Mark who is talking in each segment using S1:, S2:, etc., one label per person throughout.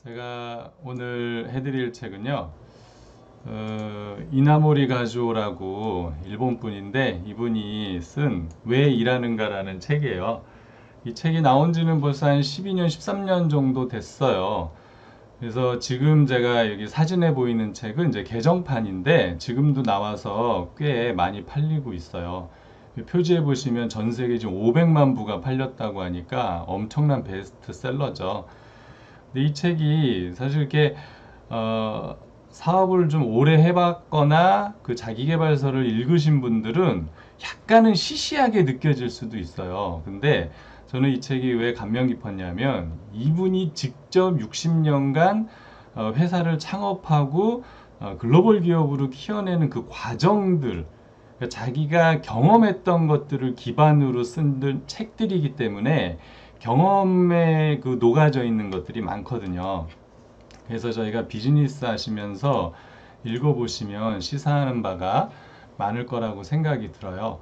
S1: 제가 오늘 해드릴 책은요, 이나모리 가조라고 일본 분인데 이분이 쓴 왜 일하는가라는 책이에요. 이 책이 나온 지는 벌써 한 12년, 13년 정도 됐어요. 그래서 지금 제가 여기 사진에 보이는 책은 이제 개정판인데 지금도 나와서 꽤 많이 팔리고 있어요. 표지에 보시면 전 세계 지금 500만 부가 팔렸다고 하니까 엄청난 베스트셀러죠. 근데 이 책이 사실 이렇게 어, 사업을 좀 오래 해봤거나 그 자기계발서를 읽으신 분들은 약간은 시시하게 느껴질 수도 있어요. 근데 저는 이 책이 왜 감명 깊었냐면 이분이 직접 60년간 회사를 창업하고 글로벌 기업으로 키워내는 그 과정들, 그러니까 자기가 경험했던 것들을 기반으로 쓴 책들이기 때문에 경험에 그 녹아져 있는 것들이 많거든요. 그래서 저희가 비즈니스 하시면서 읽어보시면 시사하는 바가 많을 거라고 생각이 들어요.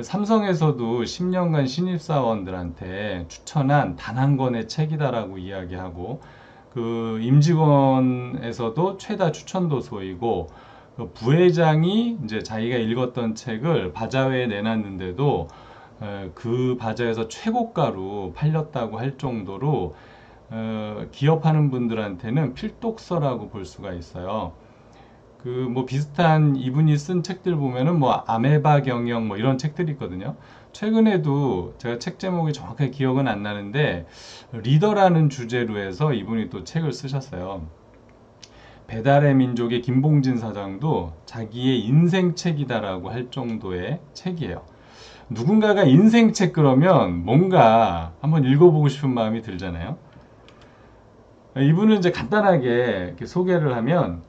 S1: 삼성에서도 10년간 신입사원들한테 추천한 단 한 권의 책이다라고 이야기하고, 그 임직원에서도 최다 추천 도서이고, 그 부회장이 이제 자기가 읽었던 책을 바자회에 내놨는데도 그 바자회에서 최고가로 팔렸다고 할 정도로 기업하는 분들한테는 필독서라고 볼 수가 있어요. 그 뭐 비슷한 이분이 쓴 책들 보면은 뭐 아메바 경영 뭐 이런 책들이 있거든요. 최근에도 제가 책 제목이 정확하게 기억은 안 나는데 리더라는 주제로 해서 이분이 또 책을 쓰셨어요. 배달의 민족의 김봉진 사장도 자기의 인생책이다라고 할 정도의 책이에요. 누군가가 인생책 그러면 뭔가 한번 읽어보고 싶은 마음이 들잖아요. 이분은 이제 간단하게 이렇게 소개를 하면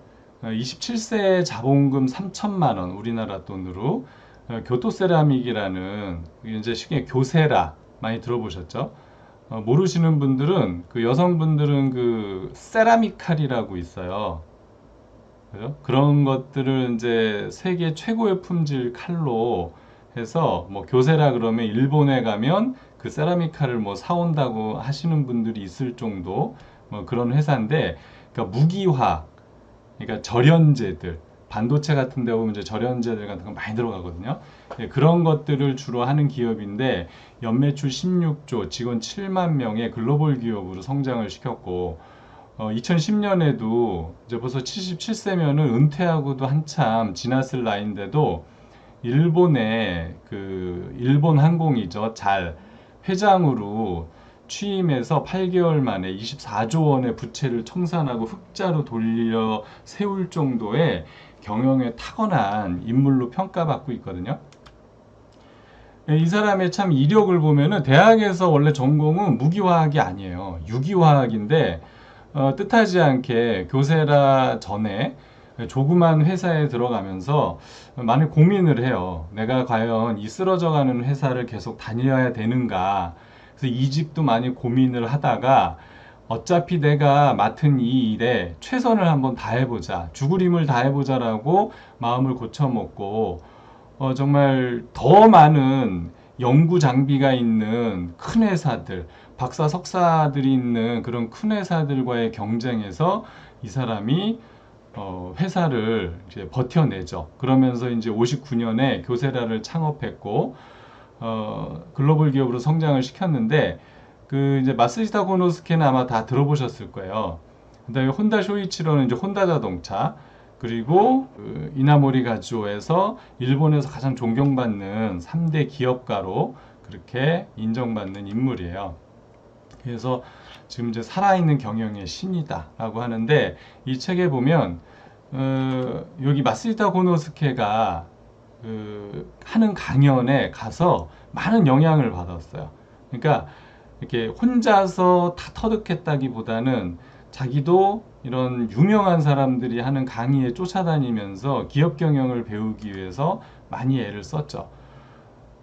S1: 27세 자본금 3천만 원 우리나라 돈으로 교토세라믹이라는 이제 쉽게 교세라 많이 들어보셨죠? 모르시는 분들은 그 여성분들은 그 세라믹칼이라고 있어요. 그죠? 그런 것들을 이제 세계 최고의 품질 칼로 해서 뭐 교세라 그러면 일본에 가면 그 세라믹 칼을 뭐 사온다고 하시는 분들이 있을 정도 뭐 그런 회사인데, 그러니까 무기화, 그러니까 절연제들, 반도체 같은 데 보면 이제 절연제들 같은 거 많이 들어가거든요. 예, 그런 것들을 주로 하는 기업인데 연매출 16조, 직원 7만 명의 글로벌 기업으로 성장을 시켰고, 2010년에도 이제 벌써 77세면은 은퇴하고도 한참 지났을 나이인데도 일본의 그 일본 항공이죠. 잘 회장으로 취임해서 8개월 만에 24조 원의 부채를 청산하고 흑자로 돌려 세울 정도의 경영에 타건한 인물로 평가받고 있거든요. 이 사람의 참 이력을 보면은 대학에서 원래 전공은 무기화학이 아니에요. 유기화학인데 뜻하지 않게 교세라 전에 조그만 회사에 들어가면서 많은 고민을 해요. 내가 과연 이 쓰러져가는 회사를 계속 다녀야 되는가. 그래서 이직도 많이 고민을 하다가 어차피 내가 맡은 이 일에 최선을 한번 다해보자. 죽을 힘을 다해보자라고 마음을 고쳐먹고 정말 더 많은 연구 장비가 있는 큰 회사들, 박사, 석사들이 있는 그런 큰 회사들과의 경쟁에서 이 사람이 회사를 이제 버텨내죠. 그러면서 이제 59년에 교세라를 창업했고, 글로벌 기업으로 성장을 시켰는데, 그 이제 마쓰시타 고노스케는 아마 다 들어보셨을 거예요. 그다음에 혼다 쇼이치로는 이제 혼다 자동차, 그리고 그 이나모리 가주오에서 일본에서 가장 존경받는 3대 기업가로 그렇게 인정받는 인물이에요. 그래서 지금 이제 살아있는 경영의 신이다라고 하는데, 이 책에 보면 여기 마쓰다 고노스케가 그 하는 강연에 가서 많은 영향을 받았어요. 그러니까 이렇게 혼자서 다 터득했다기보다는 자기도 이런 유명한 사람들이 하는 강의에 쫓아다니면서 기업 경영을 배우기 위해서 많이 애를 썼죠.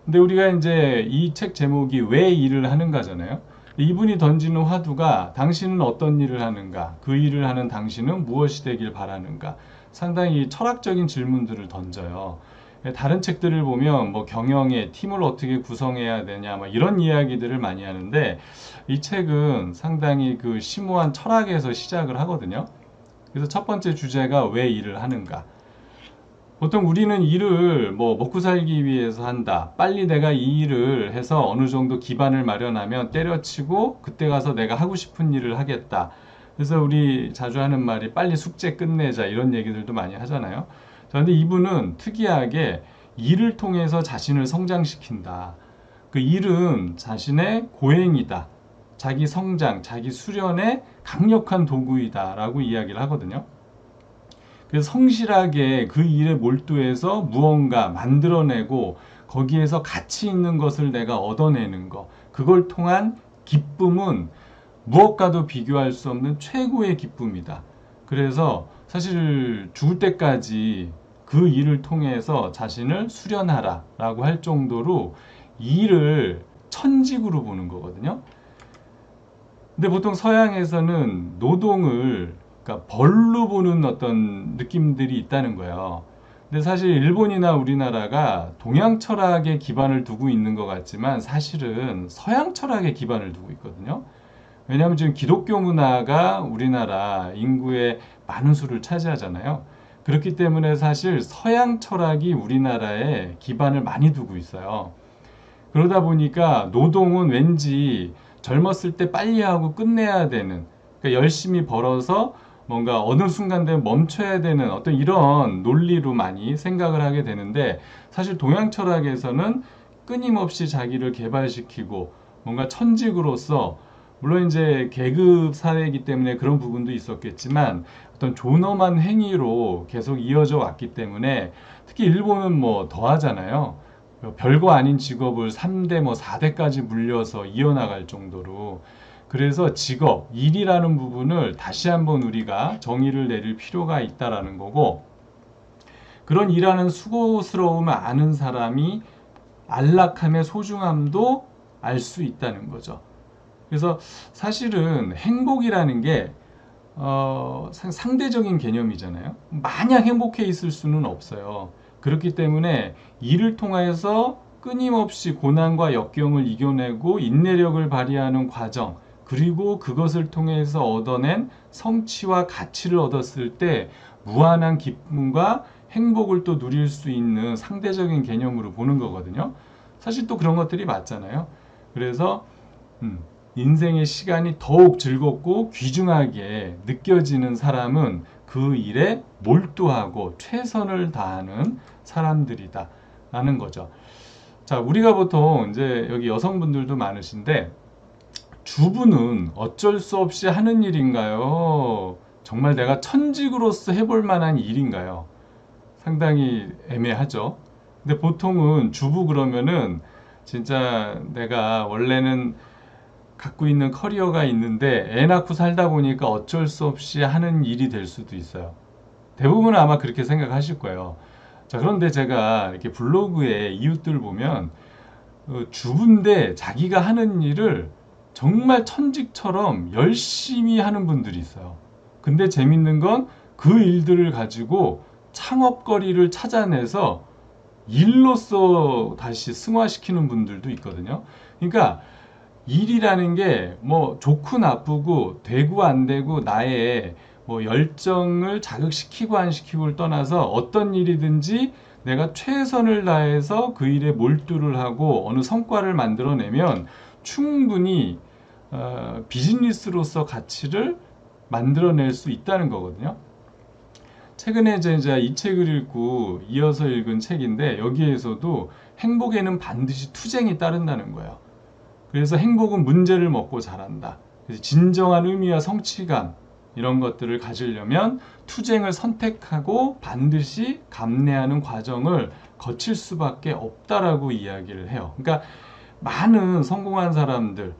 S1: 근데 우리가 이제 이 책 제목이 왜 일을 하는가잖아요. 이분이 던지는 화두가 당신은 어떤 일을 하는가? 그 일을 하는 당신은 무엇이 되길 바라는가? 상당히 철학적인 질문들을 던져요. 다른 책들을 보면 뭐 경영에 팀을 어떻게 구성해야 되냐 뭐 이런 이야기들을 많이 하는데 이 책은 상당히 그 심오한 철학에서 시작을 하거든요. 그래서 첫 번째 주제가 왜 일을 하는가. 보통 우리는 일을 뭐 먹고 살기 위해서 한다. 빨리 내가 이 일을 해서 어느 정도 기반을 마련하면 때려치고 그때 가서 내가 하고 싶은 일을 하겠다. 그래서 우리 자주 하는 말이 빨리 숙제 끝내자 이런 얘기들도 많이 하잖아요. 그런데 이분은 특이하게 일을 통해서 자신을 성장시킨다. 그 일은 자신의 고행이다. 자기 성장, 자기 수련의 강력한 도구이다 라고 이야기를 하거든요. 그래서 성실하게 그 일에 몰두해서 무언가 만들어내고 거기에서 가치 있는 것을 내가 얻어내는 것, 그걸 통한 기쁨은 무엇과도 비교할 수 없는 최고의 기쁨이다. 그래서 사실 죽을 때까지 그 일을 통해서 자신을 수련하라 라고 할 정도로 일을 천직으로 보는 거거든요. 근데 보통 서양에서는 노동을 그러니까 벌로 보는 어떤 느낌들이 있다는 거예요. 근데 사실 일본이나 우리나라가 동양 철학에 기반을 두고 있는 것 같지만 사실은 서양 철학에 기반을 두고 있거든요. 왜냐하면 지금 기독교 문화가 우리나라 인구의 많은 수를 차지하잖아요. 그렇기 때문에 사실 서양 철학이 우리나라에 기반을 많이 두고 있어요. 그러다 보니까 노동은 왠지 젊었을 때 빨리 하고 끝내야 되는, 그러니까 열심히 벌어서 뭔가 어느 순간 되면 멈춰야 되는 어떤 이런 논리로 많이 생각을 하게 되는데 사실 동양 철학에서는 끊임없이 자기를 개발시키고 뭔가 천직으로서 물론 이제 계급 사회이기 때문에 그런 부분도 있었겠지만 어떤 존엄한 행위로 계속 이어져 왔기 때문에 특히 일본은 뭐 더하잖아요. 별거 아닌 직업을 3대 뭐 4대까지 물려서 이어나갈 정도로 그래서 직업, 일이라는 부분을 다시 한번 우리가 정의를 내릴 필요가 있다라는 거고 그런 일하는 수고스러움을 아는 사람이 안락함의 소중함도 알 수 있다는 거죠. 그래서 사실은 행복이라는 게 상대적인 개념이잖아요. 마냥 행복해 있을 수는 없어요. 그렇기 때문에 이를 통해서 끊임없이 고난과 역경을 이겨내고 인내력을 발휘하는 과정, 그리고 그것을 통해서 얻어낸 성취와 가치를 얻었을 때 무한한 기쁨과 행복을 또 누릴 수 있는 상대적인 개념으로 보는 거거든요. 사실 또 그런 것들이 맞잖아요. 그래서 인생의 시간이 더욱 즐겁고 귀중하게 느껴지는 사람은 그 일에 몰두하고 최선을 다하는 사람들이다 라는 거죠. 자, 우리가 보통 이제 여기 여성분들도 많으신데 주부는 어쩔 수 없이 하는 일인가요? 정말 내가 천직으로서 해볼 만한 일인가요? 상당히 애매하죠. 근데 보통은 주부 그러면은 진짜 내가 원래는 갖고 있는 커리어가 있는데 애 낳고 살다 보니까 어쩔 수 없이 하는 일이 될 수도 있어요. 대부분은 아마 그렇게 생각하실 거예요. 자, 그런데 제가 이렇게 블로그에 이웃들 보면 주부인데 자기가 하는 일을 정말 천직처럼 열심히 하는 분들이 있어요. 근데 재밌는 건 그 일들을 가지고 창업거리를 찾아내서 일로서 다시 승화시키는 분들도 있거든요. 그러니까 일이라는 게 뭐 좋고 나쁘고 되고 안 되고 나의 뭐 열정을 자극시키고 안 시키고를 떠나서 어떤 일이든지 내가 최선을 다해서 그 일에 몰두를 하고 어느 성과를 만들어내면 충분히 비즈니스로서 가치를 만들어낼 수 있다는 거거든요. 최근에 이제 이 책을 읽고 이어서 읽은 책인데 여기에서도 행복에는 반드시 투쟁이 따른다는 거예요. 그래서 행복은 문제를 먹고 자란다. 그래서 진정한 의미와 성취감 이런 것들을 가지려면 투쟁을 선택하고 반드시 감내하는 과정을 거칠 수밖에 없다라고 이야기를 해요. 그러니까 많은 성공한 사람들,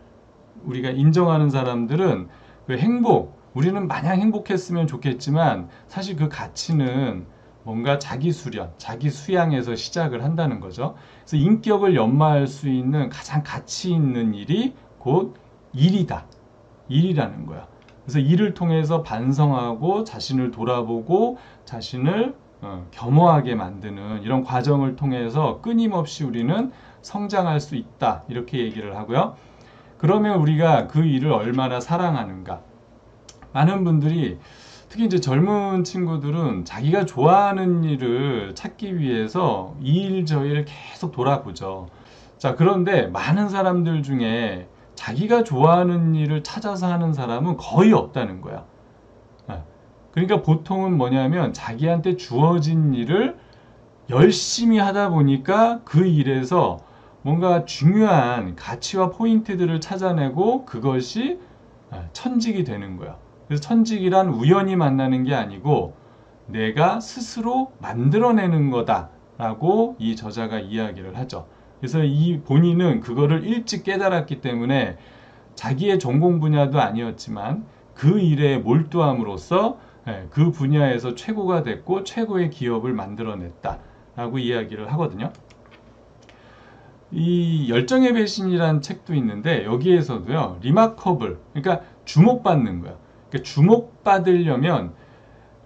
S1: 우리가 인정하는 사람들은 그 행복, 우리는 마냥 행복했으면 좋겠지만 사실 그 가치는 뭔가 자기 수련, 자기 수양에서 시작을 한다는 거죠. 그래서 인격을 연마할 수 있는 가장 가치 있는 일이 곧 일이다. 일이라는 거야. 그래서 일을 통해서 반성하고 자신을 돌아보고 자신을 겸허하게 만드는 이런 과정을 통해서 끊임없이 우리는 성장할 수 있다. 이렇게 얘기를 하고요. 그러면 우리가 그 일을 얼마나 사랑하는가? 많은 분들이 특히 이제 젊은 친구들은 자기가 좋아하는 일을 찾기 위해서 이 일 저 일 계속 돌아보죠. 자, 그런데 많은 사람들 중에 자기가 좋아하는 일을 찾아서 하는 사람은 거의 없다는 거야. 그러니까 보통은 뭐냐면 자기한테 주어진 일을 열심히 하다 보니까 그 일에서 뭔가 중요한 가치와 포인트들을 찾아내고 그것이 천직이 되는 거야. 그래서 천직이란 우연히 만나는 게 아니고 내가 스스로 만들어내는 거다라고 이 저자가 이야기를 하죠. 그래서 이 본인은 그거를 일찍 깨달았기 때문에 자기의 전공 분야도 아니었지만 그 일에 몰두함으로써 그 분야에서 최고가 됐고 최고의 기업을 만들어냈다라고 이야기를 하거든요. 이 열정의 배신이라는 책도 있는데 여기에서도요, 리마커블, 그러니까 주목받는 거야. 그러니까 주목받으려면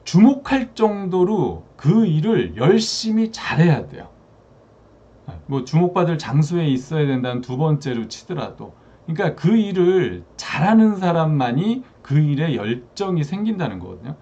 S1: 주목할 정도로 그 일을 열심히 잘해야 돼요. 뭐 주목받을 장소에 있어야 된다는 두 번째로 치더라도, 그러니까 그 일을 잘하는 사람만이 그 일에 열정이 생긴다는 거거든요.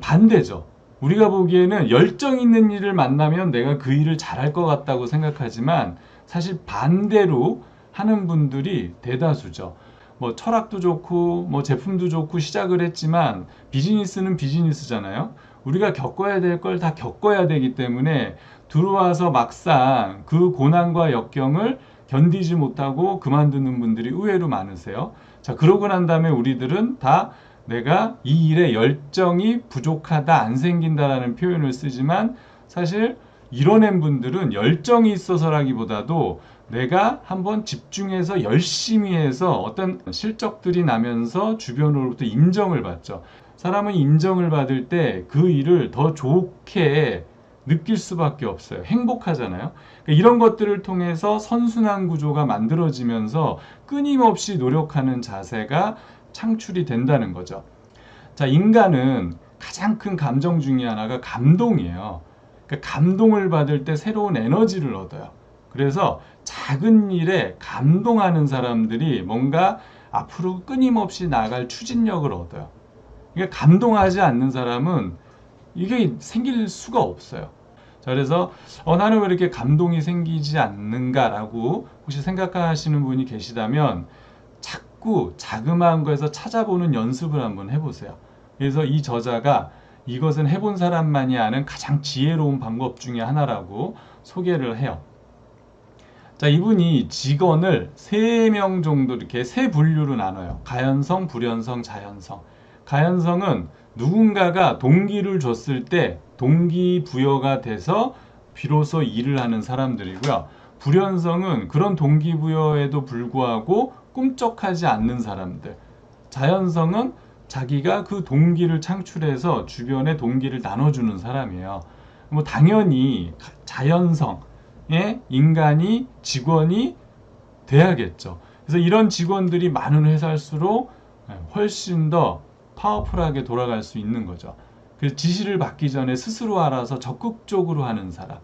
S1: 반대죠. 우리가 보기에는 열정 있는 일을 만나면 내가 그 일을 잘할 것 같다고 생각하지만 사실 반대로 하는 분들이 대다수죠. 뭐 철학도 좋고 뭐 제품도 좋고 시작을 했지만 비즈니스는 비즈니스잖아요. 우리가 겪어야 될 걸 다 겪어야 되기 때문에 들어와서 막상 그 고난과 역경을 견디지 못하고 그만두는 분들이 의외로 많으세요. 자, 그러고 난 다음에 우리들은 다 내가 이 일에 열정이 부족하다, 안 생긴다라는 표현을 쓰지만 사실 이뤄낸 분들은 열정이 있어서라기보다도 내가 한번 집중해서 열심히 해서 어떤 실적들이 나면서 주변으로부터 인정을 받죠. 사람은 인정을 받을 때 그 일을 더 좋게 느낄 수밖에 없어요. 행복하잖아요. 그러니까 이런 것들을 통해서 선순환 구조가 만들어지면서 끊임없이 노력하는 자세가 창출이 된다는 거죠. 자, 인간은 가장 큰 감정 중에 하나가 감동이에요. 그러니까 감동을 받을 때 새로운 에너지를 얻어요. 그래서 작은 일에 감동하는 사람들이 뭔가 앞으로 끊임없이 나갈 추진력을 얻어요. 그러니까 감동하지 않는 사람은 이게 생길 수가 없어요. 자, 그래서 나는 왜 이렇게 감동이 생기지 않는가라고 혹시 생각하시는 분이 계시다면 자꾸 자그마한 거에서 찾아보는 연습을 한번 해보세요. 그래서 이 저자가 이것은 해본 사람만이 아는 가장 지혜로운 방법 중에 하나라고 소개를 해요. 자, 이분이 직원을 3명 정도 이렇게 세 분류로 나눠요. 가연성, 불연성, 자연성. 가연성은 누군가가 동기를 줬을 때 동기부여가 돼서 비로소 일을 하는 사람들이고요. 불연성은 그런 동기부여에도 불구하고 꿈쩍하지 않는 사람들. 자연성은 자기가 그 동기를 창출해서 주변에 동기를 나눠주는 사람이에요. 뭐 당연히 자연성의 인간이 직원이 돼야겠죠. 그래서 이런 직원들이 많은 회사일수록 훨씬 더 파워풀하게 돌아갈 수 있는 거죠. 그래서 지시를 받기 전에 스스로 알아서 적극적으로 하는 사람.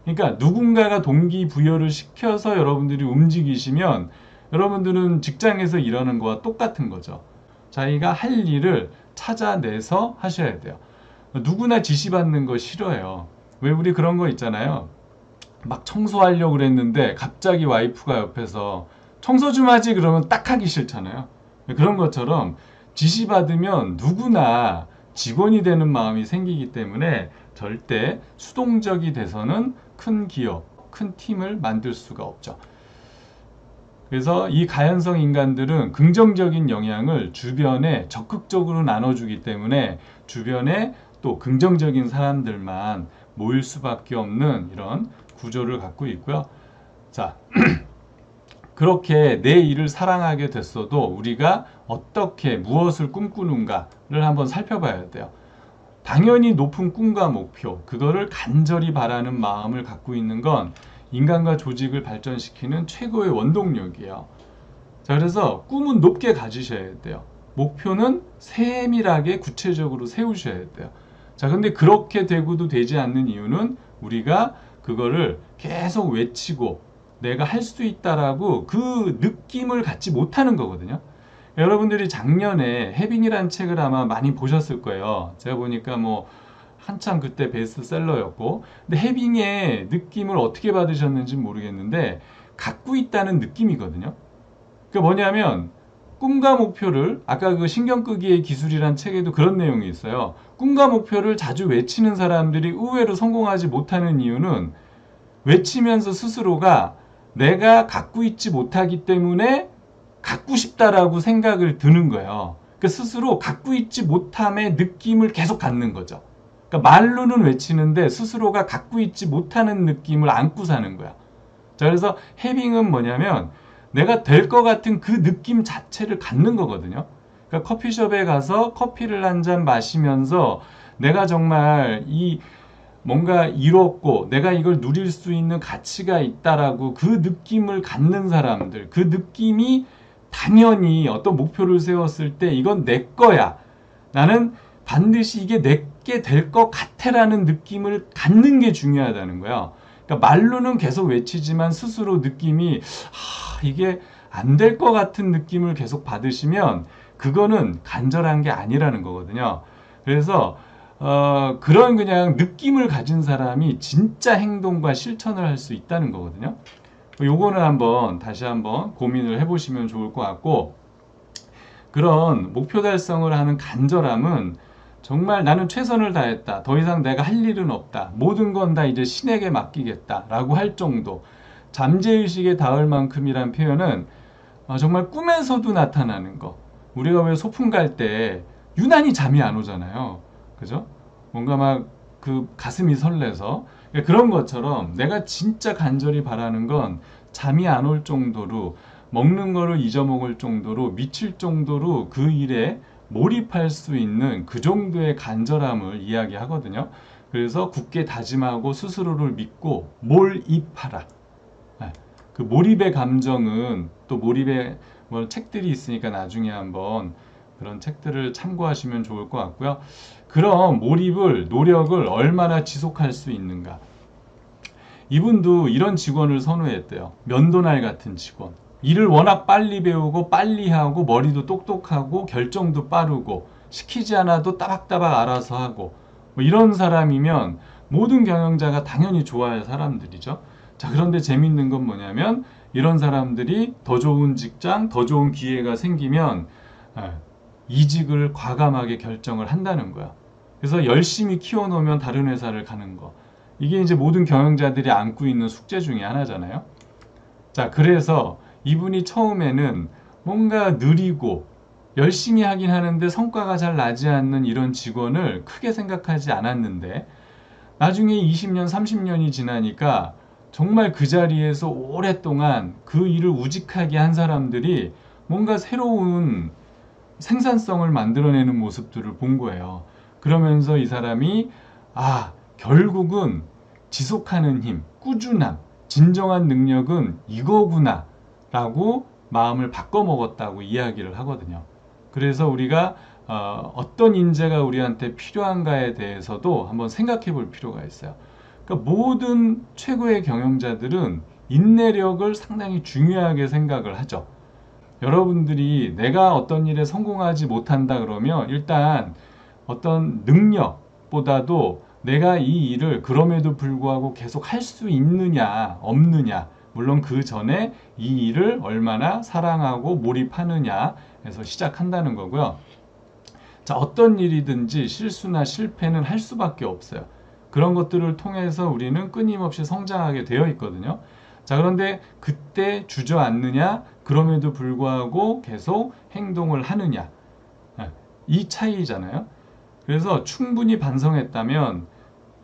S1: 그러니까 누군가가 동기부여를 시켜서 여러분들이 움직이시면 여러분들은 직장에서 일하는 거와 똑같은 거죠. 자기가 할 일을 찾아내서 하셔야 돼요. 누구나 지시받는 거 싫어요. 왜 우리 그런 거 있잖아요. 막 청소하려고 그랬는데 갑자기 와이프가 옆에서 청소 좀 하지 그러면 딱 하기 싫잖아요. 그런 것처럼 지시받으면 누구나 직원이 되는 마음이 생기기 때문에 절대 수동적이 돼서는 큰 기업, 큰 팀을 만들 수가 없죠. 그래서 이 가연성 인간들은 긍정적인 영향을 주변에 적극적으로 나눠주기 때문에 주변에 또 긍정적인 사람들만 모일 수밖에 없는 이런 구조를 갖고 있고요. 자, 그렇게 내 일을 사랑하게 됐어도 우리가 어떻게 무엇을 꿈꾸는가를 한번 살펴봐야 돼요. 당연히 높은 꿈과 목표, 그거를 간절히 바라는 마음을 갖고 있는 건 인간과 조직을 발전시키는 최고의 원동력이에요. 자, 그래서 꿈은 높게 가지셔야 돼요. 목표는 세밀하게 구체적으로 세우셔야 돼요. 자, 근데 그렇게 되고도 되지 않는 이유는 우리가 그거를 계속 외치고 내가 할 수 있다라고 그 느낌을 갖지 못하는 거거든요. 여러분들이 작년에 해빙이라는 책을 아마 많이 보셨을 거예요. 제가 보니까 뭐 한참 그때 베스트셀러였고, 근데 해빙의 느낌을 어떻게 받으셨는지 모르겠는데 갖고 있다는 느낌이거든요. 그게 뭐냐면 꿈과 목표를, 아까 그 신경 끄기의 기술이란 책에도 그런 내용이 있어요. 꿈과 목표를 자주 외치는 사람들이 의외로 성공하지 못하는 이유는 외치면서 스스로가 내가 갖고 있지 못하기 때문에 갖고 싶다라고 생각을 드는 거예요. 그러니까 스스로 갖고 있지 못함의 느낌을 계속 갖는 거죠. 그러니까 말로는 외치는데 스스로가 갖고 있지 못하는 느낌을 안고 사는 거야. 자, 그래서 해빙은 뭐냐면 내가 될 것 같은 그 느낌 자체를 갖는 거거든요. 그러니까 커피숍에 가서 커피를 한 잔 마시면서 내가 정말 이 뭔가 이뤘고 내가 이걸 누릴 수 있는 가치가 있다라고 그 느낌을 갖는 사람들, 그 느낌이 당연히 어떤 목표를 세웠을 때 이건 내 거야. 나는 반드시 이게 내게 될 것 같아라는 느낌을 갖는 게 중요하다는 거야. 그러니까 말로는 계속 외치지만 스스로 느낌이 이게 안 될 것 같은 느낌을 계속 받으시면 그거는 간절한 게 아니라는 거거든요. 그래서 그런 그냥 느낌을 가진 사람이 진짜 행동과 실천을 할 수 있다는 거거든요. 요거는 한번 다시 한번 고민을 해보시면 좋을 것 같고, 그런 목표 달성을 하는 간절함은 정말 나는 최선을 다했다. 더 이상 내가 할 일은 없다. 모든 건 다 이제 신에게 맡기겠다. 라고 할 정도. 잠재의식에 닿을 만큼이란 표현은 정말 꿈에서도 나타나는 거. 우리가 왜 소풍 갈 때 유난히 잠이 안 오잖아요. 그죠? 뭔가 막 그 가슴이 설레서. 그런 것처럼 내가 진짜 간절히 바라는 건 잠이 안 올 정도로, 먹는 거를 잊어먹을 정도로, 미칠 정도로 그 일에 몰입할 수 있는 그 정도의 간절함을 이야기하거든요. 그래서 굳게 다짐하고 스스로를 믿고 몰입하라. 그 몰입의 감정은 또 몰입의 뭐 책들이 있으니까 나중에 한번 그런 책들을 참고하시면 좋을 것 같고요. 그럼 몰입을, 노력을 얼마나 지속할 수 있는가. 이분도 이런 직원을 선호했대요. 면도날 같은 직원. 일을 워낙 빨리 배우고 빨리 하고 머리도 똑똑하고 결정도 빠르고 시키지 않아도 따박따박 알아서 하고 뭐 이런 사람이면 모든 경영자가 당연히 좋아할 사람들이죠. 자, 그런데 재밌는 건 뭐냐면 이런 사람들이 더 좋은 직장, 더 좋은 기회가 생기면 이직을 과감하게 결정을 한다는 거야. 그래서 열심히 키워놓으면 다른 회사를 가는 거. 이게 이제 모든 경영자들이 안고 있는 숙제 중에 하나잖아요. 자, 그래서 이분이 처음에는 뭔가 느리고 열심히 하긴 하는데 성과가 잘 나지 않는 이런 직원을 크게 생각하지 않았는데 나중에 20년, 30년이 지나니까 정말 그 자리에서 오랫동안 그 일을 우직하게 한 사람들이 뭔가 새로운 생산성을 만들어내는 모습들을 본 거예요. 그러면서 이 사람이 결국은 지속하는 힘, 꾸준함, 진정한 능력은 이거구나 라고 마음을 바꿔먹었다고 이야기를 하거든요. 그래서 우리가 어떤 인재가 우리한테 필요한가에 대해서도 한번 생각해 볼 필요가 있어요. 그러니까 모든 최고의 경영자들은 인내력을 상당히 중요하게 생각을 하죠. 여러분들이 내가 어떤 일에 성공하지 못한다 그러면 일단 어떤 능력보다도 내가 이 일을 그럼에도 불구하고 계속 할 수 있느냐 없느냐, 물론 그 전에 이 일을 얼마나 사랑하고 몰입하느냐에서 시작한다는 거고요. 자, 어떤 일이든지 실수나 실패는 할 수밖에 없어요. 그런 것들을 통해서 우리는 끊임없이 성장하게 되어 있거든요. 자, 그런데 그때 주저앉느냐, 그럼에도 불구하고 계속 행동을 하느냐, 이 차이잖아요. 그래서 충분히 반성했다면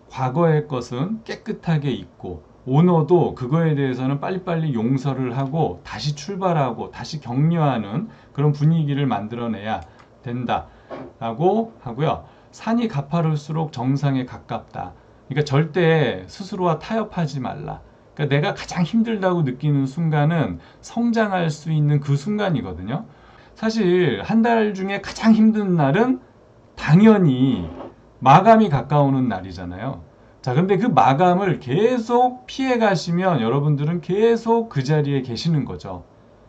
S1: 과거의 것은 깨끗하게 잊고 오너도 그거에 대해서는 빨리빨리 용서를 하고 다시 출발하고 다시 격려하는 그런 분위기를 만들어내야 된다라고 하고요. 산이 가파를수록 정상에 가깝다. 그러니까 절대 스스로와 타협하지 말라. 그러니까 내가 가장 힘들다고 느끼는 순간은 성장할 수 있는 그 순간이거든요. 사실 한 달 중에 가장 힘든 날은 당연히 마감이 가까우는 날이잖아요. 자, 근데 그 마감을 계속 피해 가시면 여러분들은 계속 그 자리에 계시는 거죠.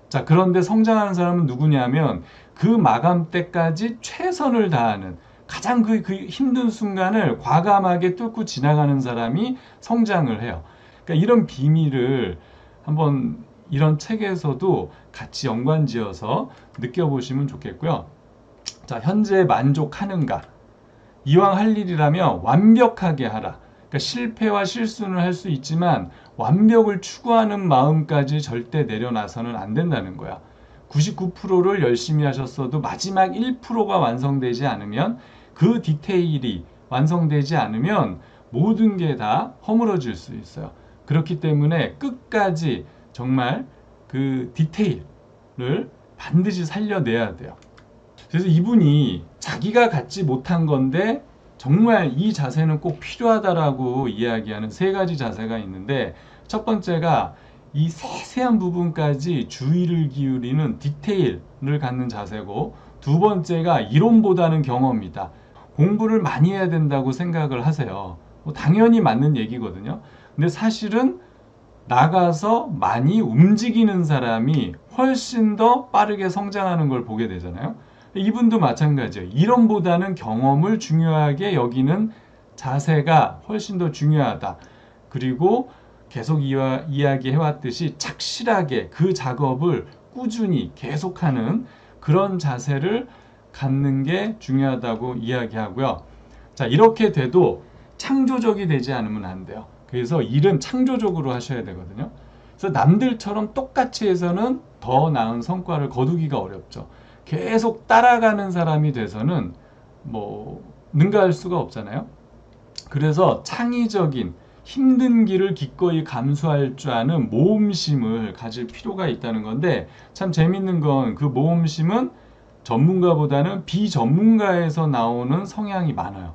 S1: 자, 그런데 성장하는 사람은 누구냐면 그 마감 때까지 최선을 다하는 가장 그 힘든 순간을 과감하게 뚫고 지나가는 사람이 성장을 해요. 그러니까 이런 비밀을 한번 이런 책에서도 같이 연관지어서 느껴보시면 좋겠고요. 자, 현재 만족하는가? 이왕 할 일이라면 완벽하게 하라. 그러니까 실패와 실수는 할 수 있지만 완벽을 추구하는 마음까지 절대 내려놔서는 안 된다는 거야. 99%를 열심히 하셨어도 마지막 1%가 완성되지 않으면 그 디테일이 완성되지 않으면 모든 게 다 허물어질 수 있어요. 그렇기 때문에 끝까지 정말 그 디테일을 반드시 살려내야 돼요. 그래서 이분이 자기가 갖지 못한 건데 정말 이 자세는 꼭 필요하다라고 이야기하는 세 가지 자세가 있는데, 첫 번째가 이 세세한 부분까지 주의를 기울이는 디테일을 갖는 자세고, 두 번째가 이론보다는 경험이다. 공부를 많이 해야 된다고 생각을 하세요. 당연히 맞는 얘기거든요. 근데 사실은 나가서 많이 움직이는 사람이 훨씬 더 빠르게 성장하는 걸 보게 되잖아요. 이분도 마찬가지예요. 이론보다는 경험을 중요하게 여기는 자세가 훨씬 더 중요하다. 그리고 계속 이야기해왔듯이 착실하게 그 작업을 꾸준히 계속하는 그런 자세를 갖는 게 중요하다고 이야기하고요. 자, 이렇게 돼도 창조적이 되지 않으면 안 돼요. 그래서 일은 창조적으로 하셔야 되거든요. 그래서 남들처럼 똑같이 해서는 더 나은 성과를 거두기가 어렵죠. 계속 따라가는 사람이 돼서는 뭐 능가할 수가 없잖아요. 그래서 창의적인 힘든 길을 기꺼이 감수할 줄 아는 모험심을 가질 필요가 있다는 건데, 참 재밌는 건 그 모험심은 전문가보다는 비전문가에서 나오는 성향이 많아요.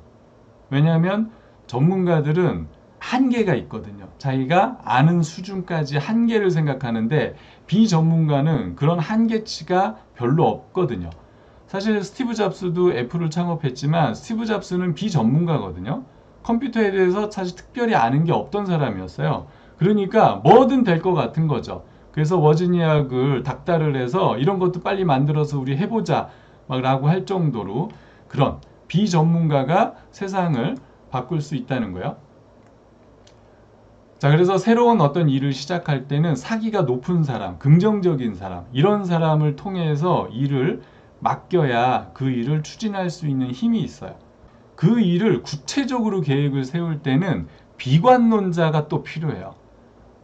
S1: 왜냐하면 전문가들은 한계가 있거든요. 자기가 아는 수준까지 한계를 생각하는데 비전문가는 그런 한계치가 별로 없거든요. 사실 스티브 잡스도 애플을 창업했지만 스티브 잡스는 비전문가거든요. 컴퓨터에 대해서 사실 특별히 아는 게 없던 사람이었어요. 그러니까 뭐든 될 것 같은 거죠. 그래서 워즈니악을 닥달을 해서 이런 것도 빨리 만들어서 우리 해보자 막 라고 할 정도로 그런 비전문가가 세상을 바꿀 수 있다는 거예요. 자, 그래서 새로운 어떤 일을 시작할 때는 사기가 높은 사람, 긍정적인 사람, 이런 사람을 통해서 일을 맡겨야 그 일을 추진할 수 있는 힘이 있어요. 그 일을 구체적으로 계획을 세울 때는 비관론자가 또 필요해요.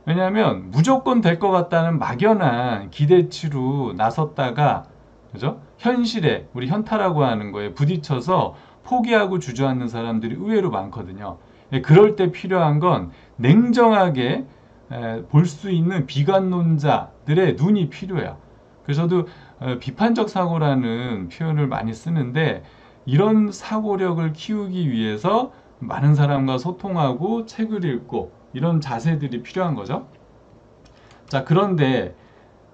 S1: 왜냐하면 무조건 될 것 같다는 막연한 기대치로 나섰다가, 그죠? 현실에, 우리 현타라고 하는 거에 부딪혀서 포기하고 주저앉는 사람들이 의외로 많거든요. 그럴 때 필요한 건 냉정하게 볼 수 있는 비관론자들의 눈이 필요해요. 그래서 저도 비판적 사고라는 표현을 많이 쓰는데, 이런 사고력을 키우기 위해서 많은 사람과 소통하고 책을 읽고 이런 자세들이 필요한 거죠. 자, 그런데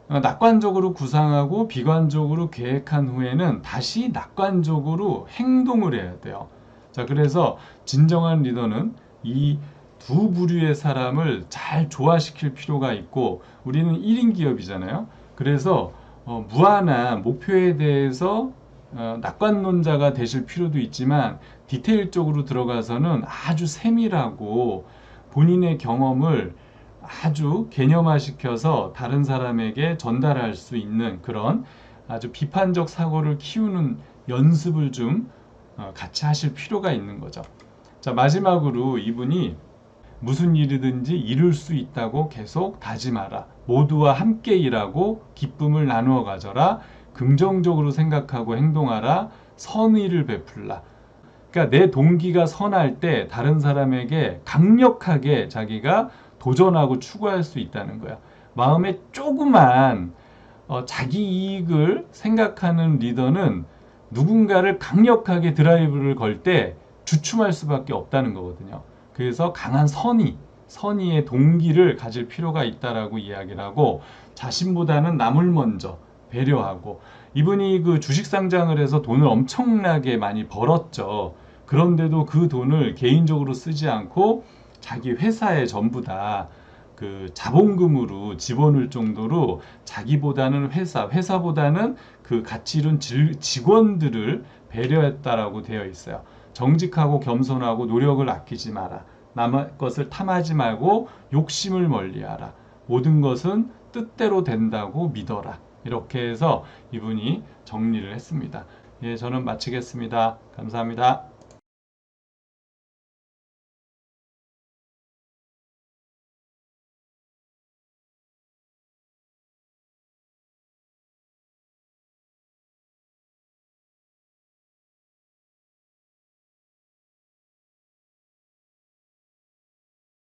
S1: 낙관적으로 구상하고 비관적으로 계획한 후에는 다시 낙관적으로 행동을 해야 돼요. 자, 그래서 진정한 리더는 이 두 부류의 사람을 잘 조화시킬 필요가 있고, 우리는 1인 기업이잖아요. 그래서 무한한 목표에 대해서 낙관론자가 되실 필요도 있지만 디테일적으로 들어가서는 아주 세밀하고 본인의 경험을 아주 개념화시켜서 다른 사람에게 전달할 수 있는 그런 아주 비판적 사고를 키우는 연습을 좀 같이 하실 필요가 있는 거죠. 자, 마지막으로 이분이 무슨 일이든지 이룰 수 있다고 계속 다짐하라. 모두와 함께 일하고 기쁨을 나누어 가져라. 긍정적으로 생각하고 행동하라. 선의를 베풀라. 그러니까 내 동기가 선할 때 다른 사람에게 강력하게 자기가 도전하고 추구할 수 있다는 거야. 마음에 조그만 자기 이익을 생각하는 리더는 누군가를 강력하게 드라이브를 걸 때 주춤할 수밖에 없다는 거거든요. 그래서 강한 선의의 동기를 가질 필요가 있다라고 이야기를 하고, 자신보다는 남을 먼저 배려하고, 이분이 그 주식 상장을 해서 돈을 엄청나게 많이 벌었죠. 그런데도 그 돈을 개인적으로 쓰지 않고 자기 회사에 전부 다 그 자본금으로 집어넣을 정도로 자기보다는 회사보다는 그 가치 있는 직원들을 배려했다라고 되어 있어요. 정직하고 겸손하고 노력을 아끼지 마라. 남의 것을 탐하지 말고 욕심을 멀리하라. 모든 것은 뜻대로 된다고 믿어라. 이렇게 해서 이분이 정리를 했습니다. 예, 저는 마치겠습니다. 감사합니다.